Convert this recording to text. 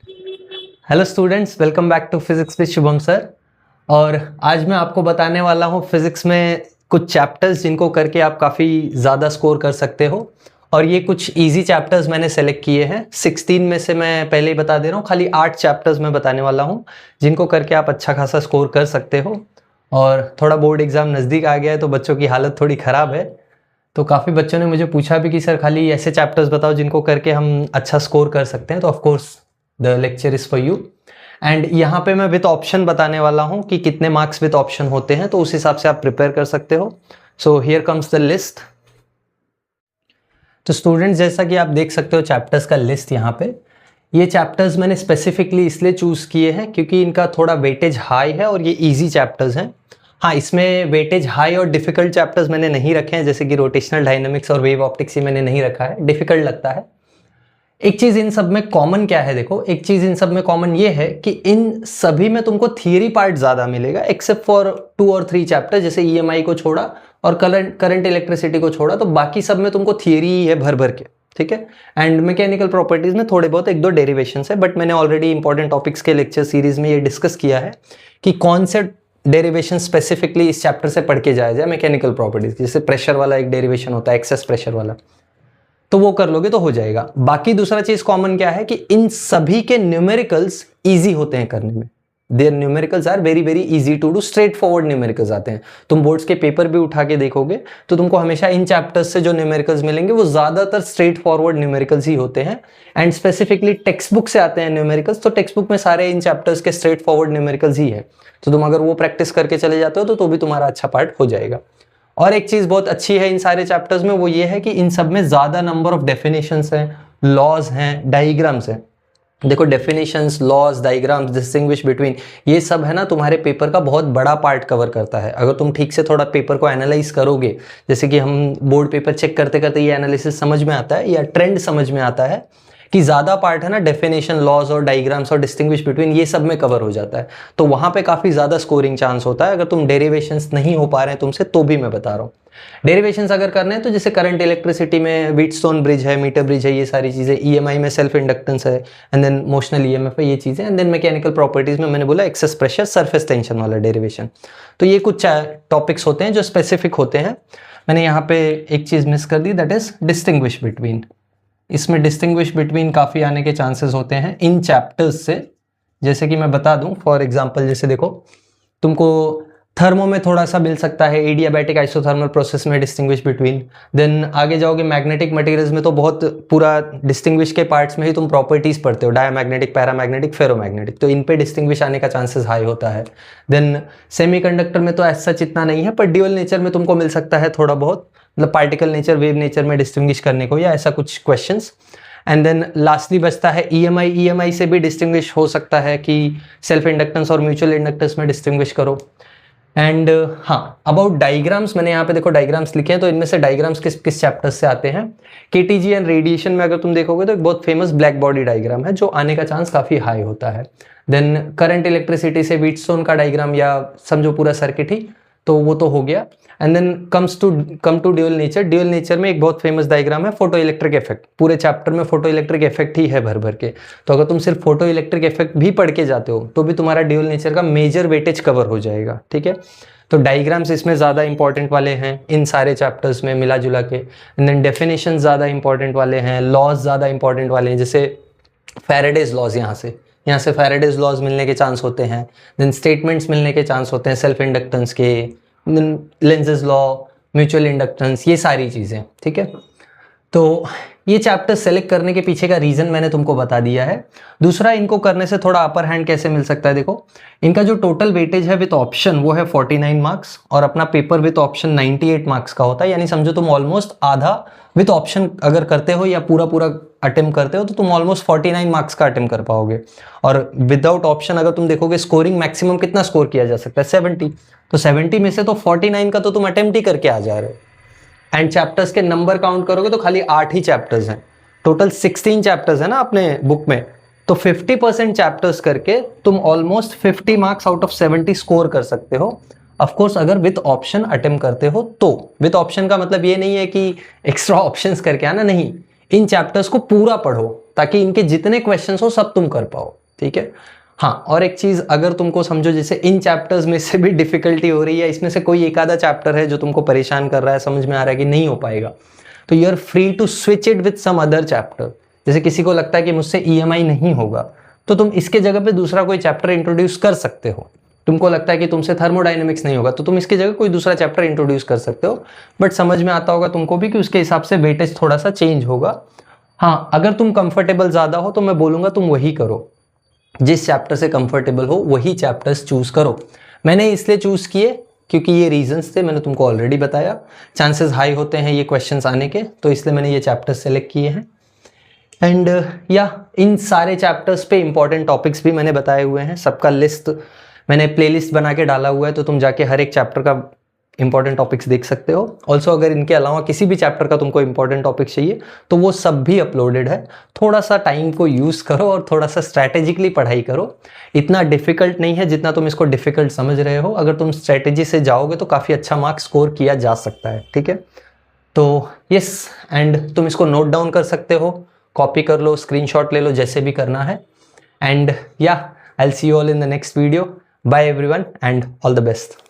Hello students, welcome back to physics with Shubham sir. और आज मैं आपको बताने वाला हूँ फिजिक्स में कुछ चैप्टर्स जिनको करके आप काफ़ी ज़्यादा स्कोर कर सकते हो। और ये कुछ इजी चैप्टर्स मैंने सेलेक्ट किए हैं। 16 में से मैं पहले ही बता दे रहा हूँ, खाली 8 चैप्टर्स मैं बताने वाला हूँ जिनको करके आप अच्छा खासा स्कोर कर सकते हो। और थोड़ा बोर्ड एग्ज़ाम नज़दीक आ गया है तो बच्चों की हालत थोड़ी ख़राब है। तो काफ़ी बच्चों ने मुझे पूछा भी कि सर खाली ऐसे चैप्टर्स बताओ जिनको करके हम अच्छा स्कोर कर सकते हैं। तो of course the lecture is for you. And यहाँ पे मैं विथ ऑप्शन बताने वाला हूँ कि कितने मार्क्स विथ ऑप्शन होते हैं, तो उस हिसाब से आप प्रिपेयर कर सकते हो। So here comes the list. तो स्टूडेंट्स, जैसा कि आप देख सकते हो चैप्टर्स का लिस्ट यहाँ पे, ये चैप्टर्स मैंने स्पेसिफिकली इसलिए चूज़ किए हैं क्योंकि इनका थोड़ा वेटेज हाई है और ये ईजी चैप्टर्स हैं। हाँ, इसमें वेटेज हाई और डिफिकल्ट चैप्टर्स मैंने नहीं रखे हैं, जैसे कि रोटेशनल डायनामिक्स और वेव ऑप्टिक्स, ये मैंने नहीं रखा है, डिफिकल्ट लगता है। एक चीज इन सब में कॉमन क्या है, देखो, एक चीज इन सब में कॉमन ये है कि इन सभी में तुमको थियरी पार्ट ज्यादा मिलेगा, एक्सेप्ट फॉर 2 और 3 चैप्टर, जैसे ईएमआई को छोड़ा और करंट इलेक्ट्रिसिटी को छोड़ा, तो बाकी सब में तुमको थियरी ही है भर भर के, ठीक है। एंड मैकेनिकल प्रॉपर्टीज में थोड़े बहुत 1-2 डेरिवेशन है, बट मैंने ऑलरेडी इंपॉर्टेंट टॉपिक्स के लेक्चर सीरीज में ये डिस्कस किया है कि कौन से डेरिवेशन स्पेसिफिकली इस चैप्टर से पढ़ के जाया जाए मैकेनिकल प्रॉपर्टीज। जैसे प्रेशर वाला एक डेरिवेशन होता है, एक्सेस प्रेशर वाला, तो वो कर लोगे तो हो जाएगा। बाकी दूसरा चीज कॉमन क्या है कि इन सभी के न्यूमेरिकल्स इजी होते हैं करने में। Their numericals are very very easy to do, straightforward numericals आते हैं। तुम बोर्ड्स के पेपर भी उठा के देखोगे तो तुमको हमेशा इन चैप्टर्स से जो न्यूमेरिकल्स मिलेंगे वो ज्यादातर स्ट्रेट फॉरवर्ड न्यूमेरिकल्स ही होते हैं। एंड स्पेसिफिकली टेक्स्ट बुक से आते हैं न्यूमेरिकल्स, तो टेक्स्ट बुक में सारे इन चैप्टर्स के स्ट्रेट फॉरवर्ड न्यूमेरिकल्स ही है। तो तुम अगर वो प्रैक्टिस करके चले जाते हो तो भी तुम्हारा अच्छा पार्ट हो जाएगा। और एक चीज बहुत अच्छी है इन सारे चैप्टर्स में, वो ये है कि इन सब में ज्यादा नंबर ऑफ डेफिनेशंस हैं, लॉज हैं, डायग्राम्स हैं। देखो, definitions, laws, diagrams, distinguish between, ये सब है ना तुम्हारे पेपर का बहुत बड़ा पार्ट कवर करता है। अगर तुम ठीक से थोड़ा पेपर को एनालाइज करोगे, जैसे कि हम बोर्ड पेपर चेक करते करते ये एनालिसिस समझ में आता है या ट्रेंड समझ में आता है कि ज्यादा पार्ट है ना डेफिनेशन, लॉज और डायग्राम्स और डिस्टिंग्विश बिटवीन, ये सब में कवर हो जाता है। तो वहां पे काफी ज्यादा स्कोरिंग चांस होता है। अगर तुम डेरिवेशंस नहीं हो पा रहे हैं तुमसे तो भी मैं बता रहा हूँ। डेरिवेशंस अगर करने हैं तो जैसे करंट इलेक्ट्रिसिटी में व्हीटस्टोन ब्रिज है, मीटर ब्रिज है, ये सारी चीजें। ईएमआई में सेल्फ इंडक्टेंस है, एंड देन मोशनल ईएमएफ है, ये चीजें। एंड देन मैकेनिकल प्रॉपर्टीज में मैंने बोला एक्सेस प्रेशर, सरफेस टेंशन वाला डेरिवेशन। तो ये कुछ टॉपिक्स होते हैं जो स्पेसिफिक होते हैं। मैंने यहाँ पे एक चीज मिस कर दी, दैट इज डिस्टिंग्विश बिटवीन। इसमें डिस्टिंग्विश बिटवीन काफ़ी आने के चांसेस होते हैं इन चैप्टर्स से। जैसे कि मैं बता दूं फॉर एग्जांपल, जैसे देखो, तुमको थर्मो में थोड़ा सा मिल सकता है, एडियाबैटिक आइसोथर्मल प्रोसेस में डिस्टिंग्विश बिटवीन। देन आगे जाओगे मैग्नेटिक मटेरियल्स में तो बहुत पूरा डिस्टिंग्विश के पार्ट्स में ही तुम प्रॉपर्टीज पढ़ते हो, डायमैग्नेटिक, पैरामैग्नेटिक, फेरोमैग्नेटिक, तो इन पे डिस्टिंग्विश आने का चांसेस हाई होता है। देन सेमीकंडक्टर में तो ऐसा इतना नहीं है, पर ड्यूअल नेचर में तुमको मिल सकता है थोड़ा बहुत, मतलब पार्टिकल नेचर, वेव नेचर में डिस्टिंग्विश करने को, या ऐसा कुछ क्वेश्चंस। एंड देन लास्टली बचता है ईएमआई। ईएमआई से भी डिस्टिंग्विश हो सकता है कि सेल्फ इंडक्टेंस और म्यूचुअल इंडक्टेंस में डिस्टिंग्विश करो। एंड हाँ, अबाउट डायग्राम्स, मैंने यहाँ पे देखो डायग्राम्स लिखे हैं, तो इनमें से डायग्राम्स किस किस चैप्टर्स से आते हैं। केटीजी एंड रेडिएशन में अगर तुम देखोगे तो एक बहुत फेमस ब्लैक बॉडी डायग्राम है जो आने का चांस काफी हाई होता है। देन करंट इलेक्ट्रिसिटी से व्हीटस्टोन का डायग्राम, या समझो पूरा सर्किट ही, तो वो तो हो गया। And then come to dual nature. Dual nature में एक बहुत फेमस डायग्राम है फोटो इलेक्ट्रिक इफेक्ट। पूरे चैप्टर में फोटो इलेक्ट्रिक इफेक्ट ही है भर भर के। तो अगर तुम सिर्फ फोटो इलेक्ट्रिक इफेक्ट भी पढ़ के जाते हो तो भी तुम्हारा ड्यूअल नेचर का मेजर वेटेज कवर हो जाएगा, ठीक है। तो डायग्राम्स इसमें ज़्यादा इंपॉर्टेंट वाले हैं इन सारे चैप्टर्स में मिला जुला के। एंड देन डेफिनेशन ज़्यादा इंपॉर्टेंट वाले हैं, लॉज ज़्यादा इंपॉर्टेंट वाले हैं, जैसे फैराडेज लॉज, यहाँ से फैराडेज लॉज मिलने के चांस होते हैं। देन स्टेटमेंट्स मिलने के चांस होते हैं सेल्फ इंडक्टेंस के, लेंजेस लॉ, म्यूचुअल इंडक्टेंस, ये सारी चीज़ें, ठीक है। तो ये चैप्टर सेलेक्ट करने के पीछे का रीजन मैंने तुमको बता दिया है। दूसरा, इनको करने से थोड़ा अपर हैंड कैसे मिल सकता है, देखो, इनका जो टोटल वेटेज है विद ऑप्शन वो है 49 मार्क्स, और अपना पेपर विद ऑप्शन 98 मार्क्स का होता है। यानी समझो तुम ऑलमोस्ट आधा विद ऑप्शन अगर करते हो या पूरा पूरा अटेम्प्ट करते हो तो तुम ऑलमोस्ट 49 मार्क्स का अटेम्प्ट कर पाओगे। और विदाउट ऑप्शन अगर तुम देखोगे स्कोरिंग मैक्सिमम कितना स्कोर किया जा सकता है, 70। तो 70 में से तो 49 का तो तुम अटेम्प्ट ही करके आ जा रहे हो। एंड चैप्टर्स के नंबर काउंट करोगे तो खाली 8 ही चैप्टर्स हैं। टोटल 16 चैप्टर्स है ना अपने बुक में, तो 50% चैप्टर्स करके तुम almost 50 marks out of 70 score कर सकते हो। ऑफकोर्स अगर विद ऑप्शन अटेम्प्ट करते हो तो। विद ऑप्शन का मतलब ये नहीं है कि एक्स्ट्रा ऑप्शंस करके आना, नहीं, इन चैप्टर्स को पूरा पढ़ो ताकि इनके जितने क्वेश्चंस हो सब तुम कर पाओ, ठीक है। हाँ, और एक चीज, अगर तुमको समझो जैसे इन चैप्टर्स में से भी डिफिकल्टी हो रही है, इसमें से कोई एक आधा चैप्टर है जो तुमको परेशान कर रहा है, समझ में आ रहा है कि नहीं हो पाएगा, तो you are free to switch it with some other chapter. जैसे किसी को लगता है कि मुझसे EMI नहीं होगा, तो तुम इसके जगह पे दूसरा कोई चैप्टर इंट्रोड्यूस कर सकते हो। तुमको लगता है कि तुमसे थर्मोडाइनमिक्स नहीं होगा, तो तुम इसकी जगह कोई दूसरा चैप्टर इंट्रोड्यूस कर सकते हो। बट समझ में आता होगा तुमको भी कि उसके हिसाब से वेटेज थोड़ा सा चेंज होगा। हाँ, अगर तुम कंफर्टेबल ज़्यादा हो तो मैं बोलूँगा तुम वही करो, जिस चैप्टर से कंफर्टेबल हो वही चैप्टर्स चूज़ करो। मैंने इसलिए चूज़ किए क्योंकि ये रीजंस थे, मैंने तुमको ऑलरेडी बताया। चांसेस हाई होते हैं ये क्वेश्चंस आने के, तो इसलिए मैंने ये चैप्टर्स सेलेक्ट किए हैं। एंड इन सारे चैप्टर्स पे इंपॉर्टेंट टॉपिक्स भी मैंने बताए हुए हैं, सबका लिस्ट मैंने प्लेलिस्ट बना के डाला हुआ है, तो तुम जाके हर एक चैप्टर का इंपॉर्टेंट टॉपिक्स देख सकते हो। ऑल्सो अगर इनके अलावा किसी भी चैप्टर का तुमको इंपॉर्टेंट टॉपिक चाहिए तो वो सब भी अपलोडेड है। थोड़ा सा टाइम को यूज़ करो और थोड़ा सा स्ट्रैटेजिकली पढ़ाई करो। इतना डिफिकल्ट नहीं है जितना तुम इसको डिफिकल्ट समझ रहे हो। अगर तुम स्ट्रैटेजी से जाओगे तो काफ़ी अच्छा मार्क्स स्कोर किया जा सकता है, ठीक है। तो यस, एंड तुम इसको नोट डाउन कर सकते हो, कॉपी कर लो, स्क्रीनशॉट ले लो, जैसे भी करना है। एंड या I will see you all in the next video. Bye everyone and all the best.